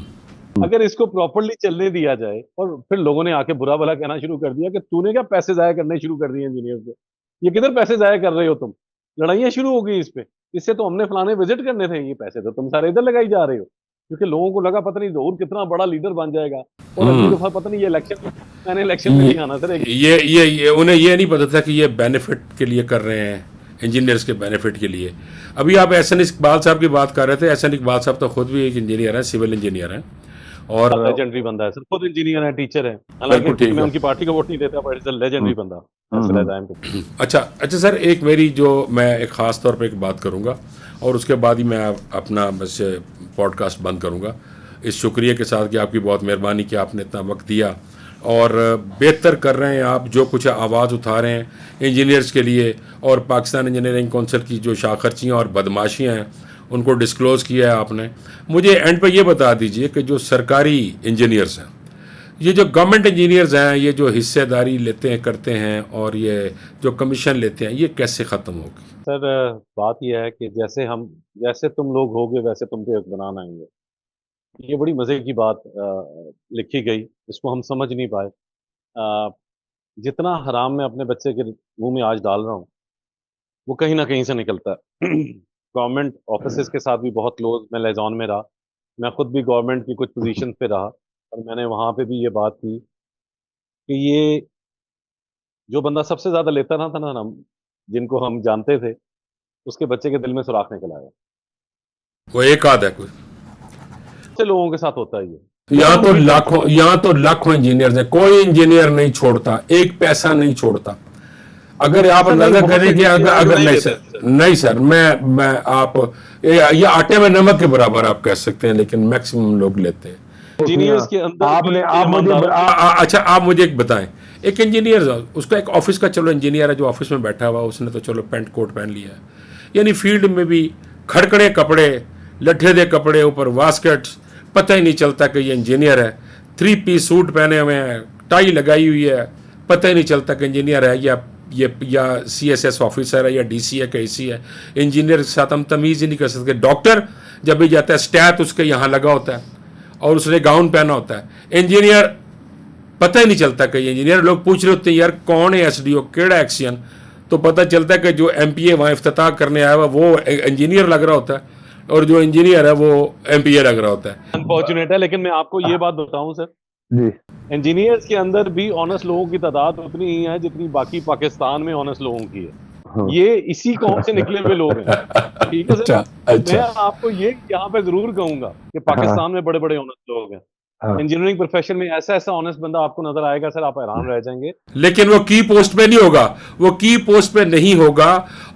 अगर इसको प्रॉपरली चलने दिया जाए, और फिर लोगों ने आके बुरा भला कहना शुरू कर दिया कि तूने क्या पैसे जाया करने शुरू कर दिए इंजीनियर पे, ये किधर पैसे जाया कर रहे हो तुम, लड़ाइयां शुरू हो गई इस पे, इससे तो हमने फलाने विजिट करने थे, ये पैसे तो तुम सारे इधर लगाई जा रहे हो। क्योंकि लोगों को लगा पता नहीं जहूर कितना बड़ा लीडर बन जाएगा, और अगली दफा पता नहीं ये इलेक्शन, मैंने इलेक्शन में नहीं आना सर। ये उन्हें ये नहीं पता था कि ये बेनिफिट के लिए कर रहे हैं, इंजीनियर्स के बेनिफिट के लिए। अभी आप एहसन इकबाल साहब की बात कर रहे थे। एहसन इकबाल साहब तो खुद भी एक इंजीनियर है, सिविल इंजीनियर हैं, और लेजेंडरी बंदा है सर, खुद इंजीनियर है, टीचर है। हालांकि मैं उनकी पार्टी को वोट नहीं देता, बट इज अ लेजेंडरी बंदा। अच्छा सर, एक मेरी जो मैं एक ख़ास तौर पे एक बात करूंगा और उसके बाद ही मैं अपना बस पॉडकास्ट बंद करूंगा, इस शुक्रिया के साथ कि आपकी बहुत मेहरबानी कि आपने इतना वक्त दिया और बेहतर कर रहे हैं आप, जो कुछ आवाज़ उठा रहे हैं इंजीनियर्स के लिए, और पाकिस्तान इंजीनियरिंग काउंसिल की जो शाखर्चियाँ और बदमाशियाँ हैं उनको डिस्क्लोज़ किया है आपने। मुझे एंड पे ये बता दीजिए कि जो सरकारी इंजीनियर्स हैं, ये जो गवर्नमेंट इंजीनियर्स हैं, ये जो हिस्सेदारी लेते हैं करते हैं और ये जो कमीशन लेते हैं, ये कैसे ख़त्म होगी? सर बात यह है कि जैसे तुम लोग होगे वैसे तुम पे हुक्मरान आएंगे। ये बड़ी मजे की बात लिखी गई, इसको हम समझ नहीं पाए। जितना हराम मैं अपने बच्चे के मुंह में आज डाल रहा हूँ, वो कहीं ना कहीं से निकलता है। गवर्नमेंट ऑफिस के साथ भी बहुत क्लोज मैं लिएजॉन में रहा। मैं खुद भी गवर्नमेंट की कुछ पोजीशन पे रहा, और मैंने वहां पे भी ये बात की कि ये जो बंदा सबसे ज्यादा लेता ना था ना, हम जिनको हम जानते थे, उसके बच्चे के दिल में सुराख निकल आया। वो एक आध है कोई? ऐसे लोगों के साथ होता है ये। यहाँ तो लाखों इंजीनियर्स हैं, कोई इंजीनियर नहीं छोड़ता, एक पैसा नहीं छोड़ता। अगर आप नजर करें कि अगर नहीं सर, मैं आप ये आटे में नमक के बराबर आप कह सकते हैं, लेकिन मैक्सिमम लोग लेते हैं। इंजीनियर्स के अंदर अच्छा आप मुझे एक बताएं, एक इंजीनियर उसका एक ऑफिस का, चलो इंजीनियर है जो ऑफिस में बैठा हुआ, उसने तो चलो पेंट कोट पहन लिया है, यानी फील्ड में भी खड़खड़े कपड़े, लट्ठे दे कपड़े, ऊपर वास्केट्स, पता ही नहीं चलता कि ये इंजीनियर है। 3 पीस सूट पहने हुए हैं, टाई लगाई हुई है, पता ही नहीं चलता कि इंजीनियर है या CSS ऑफिसर है या DC है, कैसी है। इंजीनियर के साथ हम तमीज़ ही नहीं कर सकते। डॉक्टर जब भी जाता है स्टैट उसके यहाँ लगा होता है और उसने गाउन पहना होता है। इंजीनियर पता ही नहीं चलता कि इंजीनियर, लोग पूछ रहे होते हैं यार कौन है SDO, केड़ा एक्शन, तो पता चलता है कि जो MPA वहाँ इफ्तिताह करने आया हुआ वो इंजीनियर लग रहा होता है, और जो इंजीनियर है वो MPA लग रहा होता है। अनफॉर्चुनेट है, लेकिन मैं आपको ये बात बताऊं सर जी, इंजीनियर्स के अंदर भी ऑनेस्ट लोगों की तादाद उतनी ही है जितनी बाकी पाकिस्तान में ऑनेस्ट लोगों की है। हाँ। ये इसी कौम से निकले हुए लोग हैं। ठीक है सर। अच्छा। मैं आपको ये यहाँ पे जरूर कहूंगा कि पाकिस्तान में बड़े बड़े ऑनेस्ट लोग हैं, हाँ। इंजीनियरिंग प्रोफेशन में ऐसा ऐसा ऑनेस्ट बंदा आपको नजर आएगा सर, आप हैरान रह जाएंगे। लेकिन वो की पोस्ट पे नहीं होगा, वो की पोस्ट पे नहीं होगा,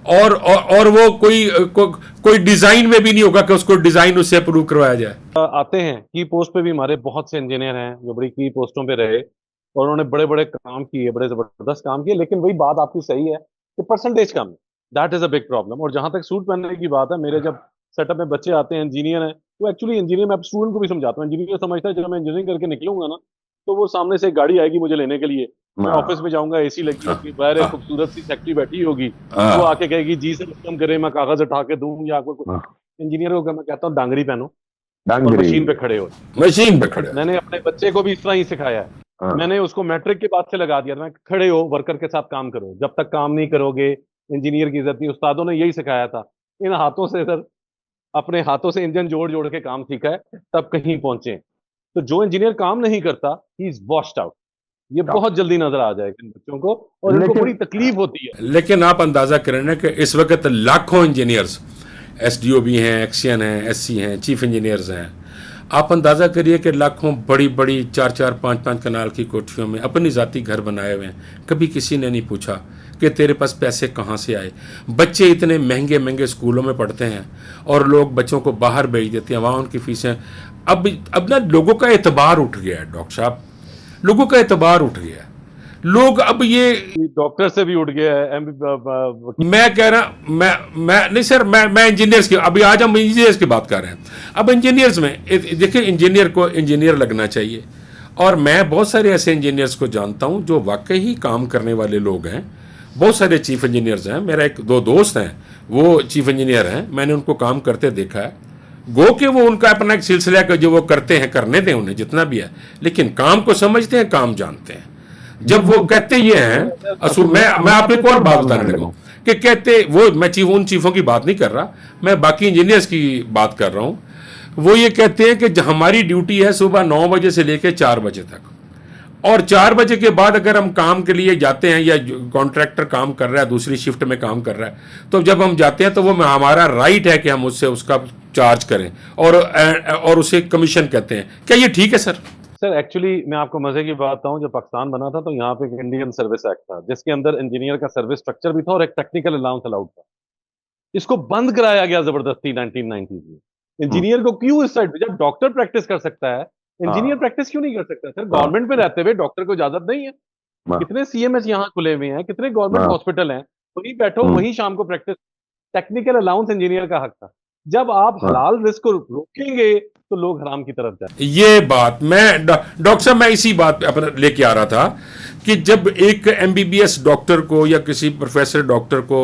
और वो कोई डिजाइन में भी नहीं होगा कि उसको डिजाइन उससे अप्रूव करवाया जाए। आते हैं की पोस्ट पे भी हमारे बहुत से इंजीनियर हैं जो बड़ी की पोस्टों पे रहे और उन्होंने बड़े बड़े काम किए, बड़े जबरदस्त काम किए, लेकिन वही बात आपकी सही है कि परसेंटेज कम है। That is a big problem. और जहां तक सूट पहनने की बात है, मेरे जब सेटअप में बच्चे आते हैं इंजीनियर हैं, तो एक्चुअली इंजीनियर, मैं स्टूडेंट को भी समझाता हूँ, इंजीनियर समझता है जब मैं इंजीनियरिंग करके निकलूंगा ना, तो वो सामने से एक गाड़ी आएगी मुझे लेने के लिए, मैं हाँ। ऑफिस में जाऊंगा, एसी लगी होगी, बाहर एक खूबसूरत सी सेक्रेटरी बैठी होगी, वो हाँ, आके कहेगी जी सर कम करे, मैं कागज उठा के दूं या कोई। हाँ। इंजीनियर को मैं कहता हूँ डांगरी पहनो और डांगरी। मशीन पे खड़े हो। मशीन पे खड़े। मैंने अपने बच्चे को भी इस तरह ही सिखाया है। हाँ। मैंने उसको मैट्रिक के बाद से लगा दिया था, मैं खड़े हो, वर्कर के साथ काम करो, जब तक काम नहीं करोगे इंजीनियर की इज्जत नहीं। उस्तादों ने यही सिखाया था। इन हाथों से सर, अपने हाथों से इंजन जोड़ जोड़ के काम सीखा है, तब कहीं पहुंचे। तो जो इंजीनियर काम नहीं करता, ही इज वॉश्ड आउट। ये बहुत जल्दी नजर आ जाएगा इन बच्चों को, और इनको लेकिन- बड़ी तकलीफ होती है। लेकिन आप अंदाजा करें ना कि इस वक्त लाखों इंजीनियर्स, एसडीओ भी हैं, एक्सियन हैं, एससी हैं, चीफ इंजीनियर्स हैं। आप अंदाज़ा करिए कि लाखों बड़ी बड़ी 4-4, 5-5 कनाल की कोठरियों में अपनी ज़ाती घर बनाए हुए हैं। कभी किसी ने नहीं पूछा कि तेरे पास पैसे कहाँ से आए। बच्चे इतने महंगे महंगे स्कूलों में पढ़ते हैं और लोग बच्चों को बाहर भेज देते हैं, वहाँ उनकी फीसें। अब ना लोगों का एतबार उठ गया है डॉक्टर साहब, लोगों का एतबार उठ गया है। लोग अब ये, डॉक्टर से भी उठ गया है। मैं कह रहा, मैं नहीं सर, मैं इंजीनियर्स की, अभी आज हम इंजीनियर्स की बात कर रहे हैं। अब इंजीनियर्स में देखिए, इंजीनियर को इंजीनियर लगना चाहिए, और मैं बहुत सारे ऐसे इंजीनियर्स को जानता हूं जो वाकई ही काम करने वाले लोग हैं। बहुत सारे चीफ इंजीनियर्स हैं, मेरा एक दो दोस्त हैं वो चीफ इंजीनियर हैं, मैंने उनको काम करते देखा है। गो के वो उनका अपना एक सिलसिला का जो वो करते हैं, करने दें उन्हें जितना भी है, लेकिन काम को समझते हैं, काम जानते हैं। जब वो कहते ये हैं, असुर मैं आपको एक और बात बताने लगा कि कहते वो, मैं उन चीफों की बात नहीं कर रहा, मैं बाकी इंजीनियर्स की बात कर रहा हूँ। वो ये कहते हैं कि हमारी ड्यूटी है सुबह 9 बजे से लेकर 4 बजे तक, और 4 बजे के बाद अगर हम काम के लिए जाते हैं या कॉन्ट्रैक्टर काम कर रहा है, दूसरी शिफ्ट में काम कर रहा है, तो जब हम जाते हैं तो वो हमारा राइट है कि हम उससे उसका चार्ज करें, और उसे कमीशन कहते हैं। क्या ये ठीक है सर? सर एक्चुअली मैं आपको मजे की बात बताऊं, जब पाकिस्तान बना था तो यहाँ पे एक इंडियन सर्विस एक्ट था जिसके अंदर इंजीनियर का सर्विस स्ट्रक्चर भी था और एक टेक्निकल अलाउंस अलाउड था। इसको बंद कराया गया जबरदस्ती 1990 में। इंजीनियर को क्यों इस साइड, जब डॉक्टर प्रैक्टिस कर सकता है, इंजीनियर प्रैक्टिस क्यों नहीं कर सकता? सर गवर्नमेंट में रहते हुए डॉक्टर को इजाजत नहीं है। कितने सीएमएच यहाँ खुले हुए हैं, कितने गवर्नमेंट हॉस्पिटल हैं, वहीं बैठो वहीं शाम को प्रैक्टिस। टेक्निकल अलाउंस इंजीनियर का हक था। जब आप हलाल रिस्क को रोकेंगे तो लोग हराम की तरफ जाएंगे। ये बात मैं डॉक्टर साहब, मैं इसी बात पे अपना लेके आ रहा था कि जब एक एमबीबीएस डॉक्टर को या किसी प्रोफेसर डॉक्टर को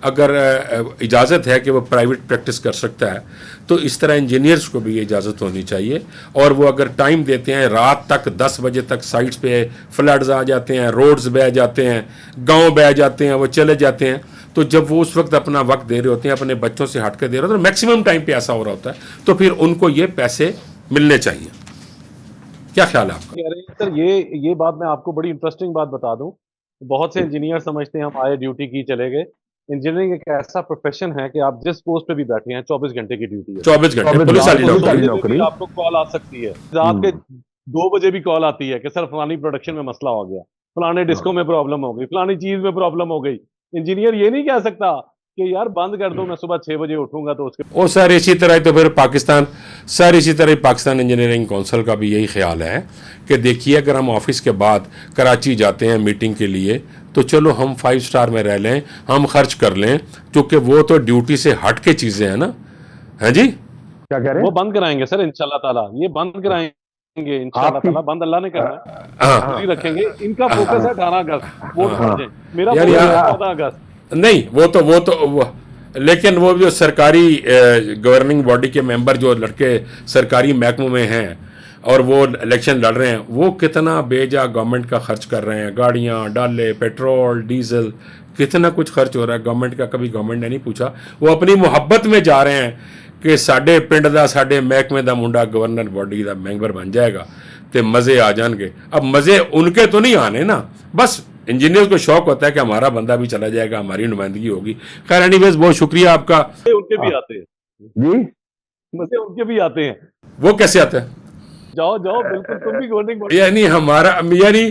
अगर इजाज़त है कि वो प्राइवेट प्रैक्टिस कर सकता है, तो इस तरह इंजीनियर्स को भी ये इजाज़त होनी चाहिए। और वो अगर टाइम देते हैं, रात तक 10 बजे तक साइट्स पे फ्लड्स आ जाते हैं, रोड्स बह जाते हैं, गांव बह जाते हैं, वो चले जाते हैं, तो जब वो उस वक्त अपना वक्त दे रहे होते हैं, अपने बच्चों से हट के दे रहे होते हैं, मैक्सिमम टाइम पे ऐसा हो रहा होता है, तो फिर उनको ये पैसे मिलने चाहिए। क्या ख्याल है आपका? कह रहे हैं सर, ये बात मैं आपको बड़ी इंटरेस्टिंग बात बता दूं। बहुत से इंजीनियर समझते हैं हम आए ड्यूटी की चले गए। इंजीनियरिंग एक ऐसा प्रोफेशन है कि आप जिस पोस्ट पे भी बैठे हैं 24 घंटे की ड्यूटी है। 24 घंटे पुलिस वाली पुलिस नौकरी। वाले पे भी आपको कॉल आ सकती है, रात के 2 बजे भी कॉल आती है कि सर फलानी प्रोडक्शन में मसला हो गया, फलाने डिस्को में प्रॉब्लम हो गई, फलानी चीज में प्रॉब्लम हो गई। इंजीनियर ये नहीं कह सकता कि यार बंद कर दो, मैं सुबह 6 बजे उठूंगा तो उसके। और सर इसी तरह तो फिर पाकिस्तान, सर इसी तरह पाकिस्तान इंजीनियरिंग काउंसिल का भी यही ख्याल है कि देखिए, अगर हम ऑफिस के बाद कराची जाते हैं मीटिंग के लिए, तो चलो हम 5 स्टार में रह लें, हम खर्च कर लें, क्योंकि वो तो ड्यूटी से हट के चीज़ें हैं ना। हैं जी, क्या कह रहे वो हैं? बंद कराएंगे सर इंशाल्लाह ताला, ये बंद कराएंगे इंशाल्लाह ताला। बंद अल्लाह ने करना है, हाँ खुद ही रखेंगे। इनका फोकस है 18 अगस्त वोट पड़ जाए, मेरा यार फोकस है यार- 14 अगस्त। नहीं, लेकिन वो जो सरकारी गवर्निंग बॉडी के मेंबर जो लड़के सरकारी महकमों में हैं और वो इलेक्शन लड़ रहे हैं, वो कितना बेजा गवर्नमेंट का खर्च कर रहे हैं। गाड़ियाँ, डाले, पेट्रोल, डीजल, कितना कुछ खर्च हो रहा है गवर्नमेंट का, कभी गवर्नमेंट ने नहीं पूछा। वो अपनी मोहब्बत में जा रहे हैं कि साडे पिंड दा, साडे महकमे दा मुंडा गवर्नर बॉडी का मैंबर बन जाएगा तो मज़े आ जाएंगे। अब मज़े उनके तो नहीं आने ना, बस इंजीनियर को शौक होता है कि हमारा बंदा भी चला जाएगा, हमारी नुमाइंदगी होगी। खैर एनीवेज, बहुत शुक्रिया आपका। उनके भी आते हैं जी, मजे, उनके भी आते हैं। वो कैसे आता है? जाओ जाओ बिल्कुल, तुम भी गोल्डन बॉडी यानी हमारा यानी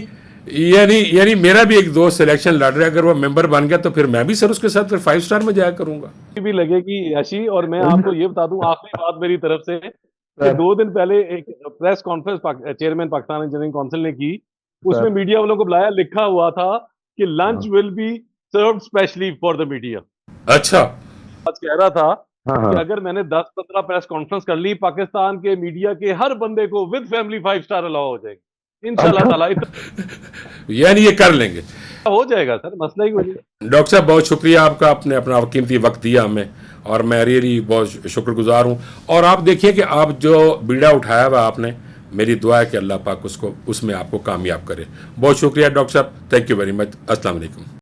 यानी यानी मेरा भी एक दोस्त सिलेक्शन लड़ रहा है, अगर वो मेंबर बन गया तो फिर मैं भी सर उसके साथ फिर 5 स्टार में जाया करूंगा। भी लगेगी यशी। और मैं आपको ये बता दूं, आखिरी बात मेरी तरफ से, कि सर। 2 दिन पहले एक press conference chairman Pakistan engineering council ने की, उसमें सर। मीडिया वालों को बुलाया, लिखा हुआ था कि lunch will be served specially for the media. अच्छा, आज कह रहा था हाँ कि हाँ अगर मैंने 10-15 प्रेस कॉन्फ्रेंस कर ली, पाकिस्तान के मीडिया के हर बंदे को विद फैमिली 5 स्टार अलाउ हो जाएगी इंशाल्लाह अच्छा। ताला। इतना यानी ये कर लेंगे। हो जाएगा सर, मसला ही कोई नहीं। डॉक्टर साहब बहुत शुक्रिया आपका, आपने अपना कीमती वक्त दिया हमें, और मैं रियली बहुत शुक्रगुजार हूँ। और आप देखिए कि आप जो बीड़ा उठाया हुआ आपने, मेरी दुआ है कि अल्लाह पाक उसको उसमें आपको कामयाब करे। बहुत शुक्रिया डॉक्टर साहब, थैंक यू वेरी मच। अस्सलाम वालेकुम।